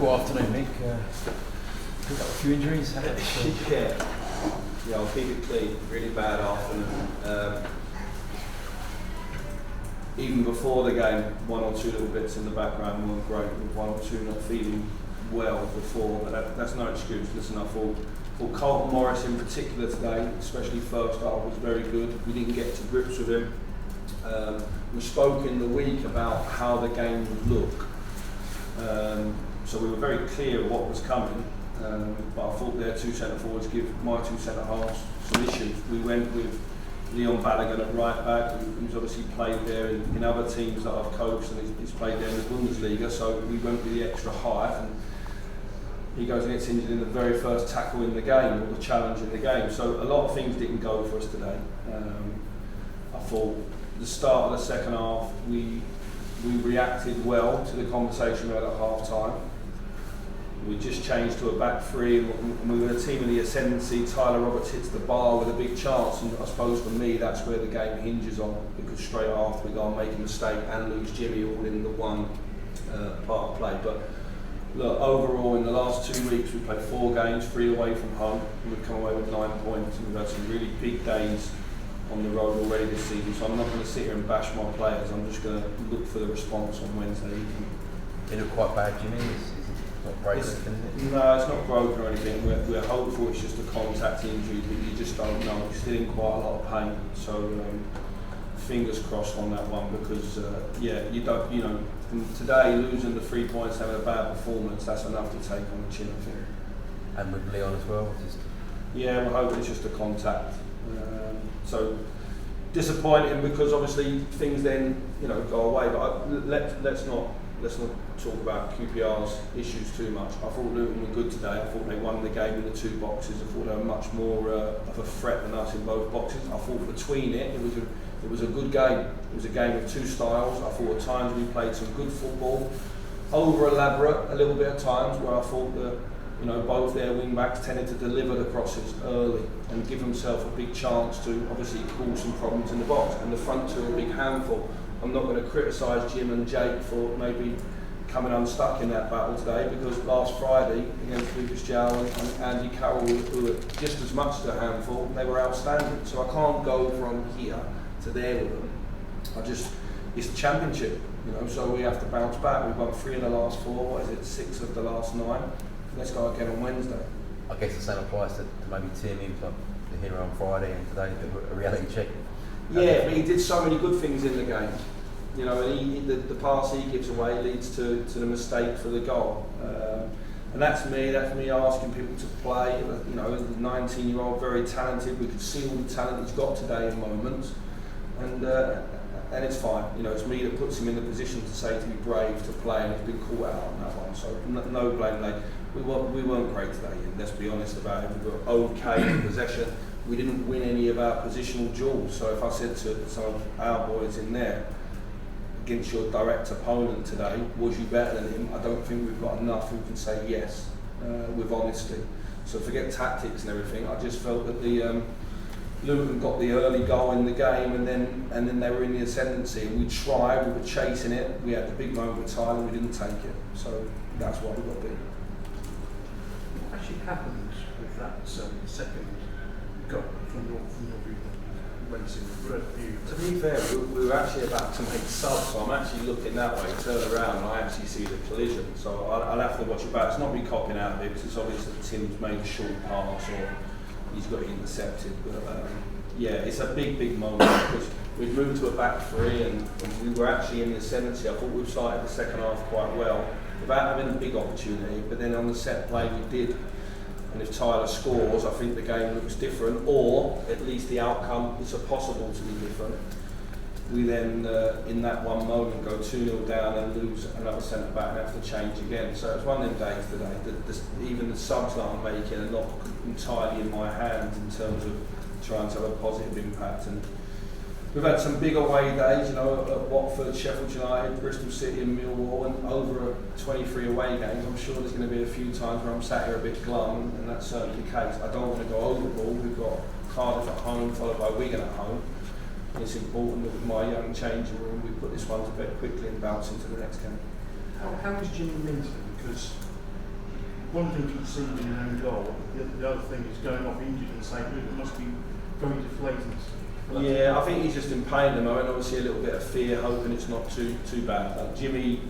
difficult afternoon, Mick. Picked up a few injuries. Yeah, I'll keep it clean. Really bad afternoon. Even before the game, one or two little bits in the background weren't great. With one or two not feeling well before, but that's no excuse. Listen, I thought Carlton Morris in particular today, especially first half, was very good. We didn't get to grips with him. We spoke in the week about how the game would look. So we were very clear what was coming, but I thought their two centre forwards give my two centre halves some issues. We went with Laird and Balogun at right back, who's obviously played there in other teams that I've coached, and he's played there in the Bundesliga, so we went with the extra height, and he goes and gets injured in the very first tackle in the game, or the challenge in the game. So a lot of things didn't go for us today. I thought the start of the second half, we reacted well to the conversation we had at half time. We just changed to a back three, and we were a team in the ascendancy. Tyler Roberts hits the bar with a big chance, and I suppose for me that's where the game hinges on, because straight after we go and make a mistake and lose Jimmy all in the one part of play. But look, overall in the last 2 weeks we played 4 games, 3 away from home, and we've come away with 9 points, and we've had some really big days on the road already this season, so I'm not going to sit here and bash my players. I'm just going to look for the response on Wednesday evening. It looked quite bad, Jimmy. Is it not broken, is it? No, it's not broken or anything. We're hopeful it's just a contact injury, but you just don't know. He's still in quite a lot of pain, so fingers crossed on that one, because you don't, today losing the 3 points, having a bad performance, that's enough to take on the chin, I think. And with Leon as well? Yeah, we're hoping it's just a contact. So disappointing, because obviously things then go away. But let's not talk about QPR's issues too much. I thought Luton were good today. I thought they won the game in the 2 boxes. I thought they were much more of a threat than us in both boxes. I thought between it was a good game. It was a game of 2 styles. I thought at times we played some good football, over elaborate a little bit at times, where I thought that both their wing backs tended to deliver the crosses early and give themselves a big chance to obviously cause some problems in the box. And the front two are a big handful. I'm not going to criticise Jim and Jake for maybe coming unstuck in that battle today, because last Friday against Lucas Jow and Andy Carroll, who were just as much as a handful, they were outstanding. So I can't go from here to there with them. It's the Championship, so we have to bounce back. We've won 3 in the last 4, 6 of the last 9. Let's go again on Wednesday. I guess the same applies to maybe Tim. He was like the hero on Friday, and today a reality check. Yeah, but he did so many good things in the game. And the pass he gives away leads to the mistake for the goal. And that's me asking people to play. The 19-year-old, very talented. We could see all the talent he's got today in moments. And it's fine. It's me that puts him in the position to say to be brave to play, and he's been caught out on that one. So no blame there. We weren't great today, and let's be honest about it. We were okay in possession. We didn't win any of our positional duels. So if I said to some of our boys in there, against your direct opponent today, was you better than him? I don't think we've got enough who can say yes with honesty. So forget tactics and everything. I just felt that the Luton got the early goal in the game, and then they were in the ascendancy, and we tried, we were chasing it. We had the big moment with Tyler, we didn't take it. So that's why we got beat. What actually happened with that second goal from your view? To be fair, we were actually about to make subs, so I'm actually looking that way, turn around, and I actually see the collision. So I'll have to watch it back. It's not me copying out of it, because it's obvious that Tim's made a short pass or he's got it intercepted. But it's a big moment, because we've moved to a back 3, and we were actually in the ascendancy. I thought we've started the second half quite well without having a big opportunity, but then on the set play we did. And if Tyler scores, I think the game looks different, or at least the outcome is possible to be different. We then, in that one moment, go 2-0 down and lose another centre back and have to change again. So it's one of them days today. Even the subs that I'm making are not entirely in my hands in terms of trying to have a positive impact. And we've had some big away days, at Watford, Sheffield United, Bristol City and Millwall, and over 23 away games. I'm sure there's going to be a few times where I'm sat here a bit glum, and that's certainly the case. I don't want to go overboard. We've got Cardiff at home, followed by Wigan at home. And it's important that with my young changing room, we put this one to bed quickly and bounce into the next game. How is Jimmy mentally? Because one thing conceding an own goal, the other thing is going off injured and saying, it must be very deflating. Yeah, I think he's just in pain at the moment. Obviously, a little bit of fear, hoping it's not too bad. Like Jimmy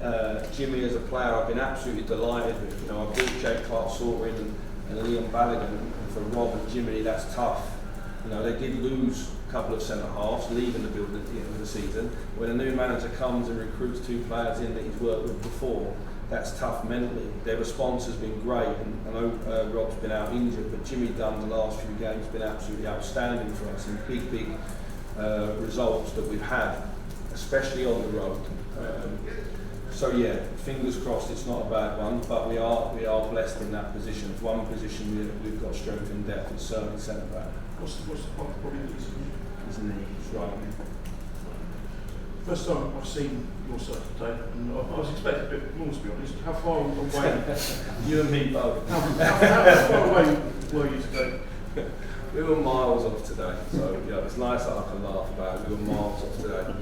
as a player, I've been absolutely delighted with. You know, I brought Jake Clark-Sauter in and Dunne Balogun, and for Rob and Jimmy, that's tough. You know, they did lose a couple of centre halves leaving the building at the end of the season. When a new manager comes and recruits 2 players in that he's worked with before, that's tough mentally. Their response has been great, and I know Rob's been out injured, but Jimmy Dunne the last few games been absolutely outstanding for us, and big results that we've had, especially on the road. So yeah, fingers crossed it's not a bad one, but we are blessed in that position. It's one position we've got strength in depth, it's certainly centre back. What's the problem? His knee, it's right. First time I've seen your side today, and I was expecting a bit more, to be honest. How far away? You and me both. How far away were you today? We were miles off today, so yeah, it's nice that I can laugh about it. We were miles off today.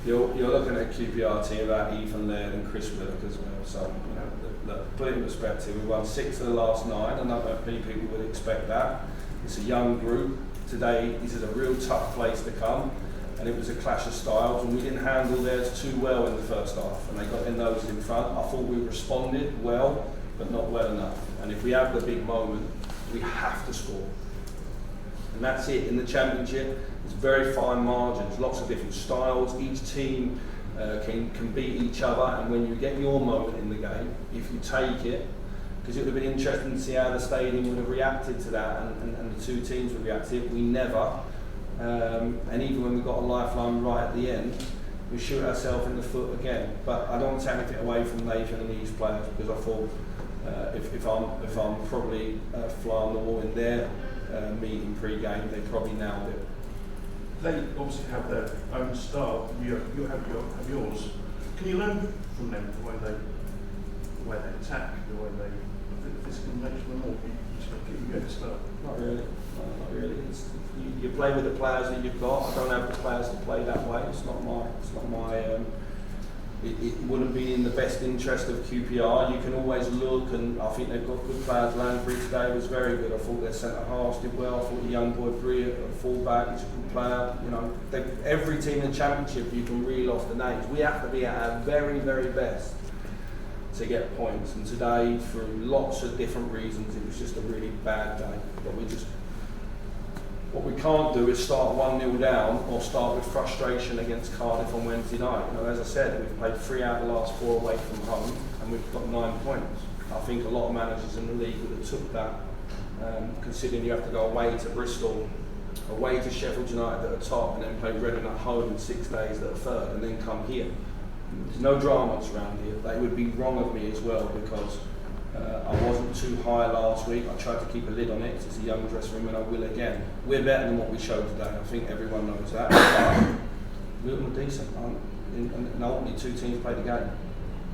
You're looking at a QPR team about Ethan Laird and Chris Willock as well. So you know, look, put it in perspective. We won 6 of the last 9, and not many people would expect that. It's a young group. Today, this is a real tough place to come, and it was a clash of styles, and we didn't handle theirs too well in the first half, and they got their noses in front. I thought we responded well, but not well enough. And if we have the big moment, we have to score. And that's it. In the Championship, it's very fine margins, lots of different styles. Each team can beat each other, and when you get your moment in the game, if you take it, because it would have been interesting to see how the stadium would have reacted to that, and the 2 teams would react to it. We never. And even when we got a lifeline right at the end, we shoot ourselves in the foot again. But I don't want to take anything away from Nathan and these players, because I thought if I'm probably fly on the wall in their meeting pre-game, they probably nailed it. They obviously have their own style. You have yours. Can you learn from them the way they attack, the way they the physical nature of them, or you just got to keep your head start? Not really. Not really. You play with the players that you've got. I don't have the players to play that way. It's not my. It wouldn't be in the best interest of QPR. You can always look, and I think they've got good players. Landry today was very good. I thought their centre halves did well. I thought the young boy Bree, a fullback, is a good player. You know, every team in the Championship, you can reel off the names. We have to be at our very, very best to get points. And today, for lots of different reasons, it was just a really bad day. But what we can't do is start 1-0 down or start with frustration against Cardiff on Wednesday night. You know, as I said, we've played 3 out of the last 4 away from home, and we've got 9 points. I think a lot of managers in the league would have took that, considering you have to go away to Bristol, away to Sheffield United at the top, and then play Reading at home in 6 days at the third, and then come here. There's no dramas around here. They would be wrong of me as well, because I wasn't too high last week. I tried to keep a lid on it. It's a young dressing room, and I will again. We're better than what we showed today. I think everyone knows that. Luton were decent, and ultimately 2 teams played the game.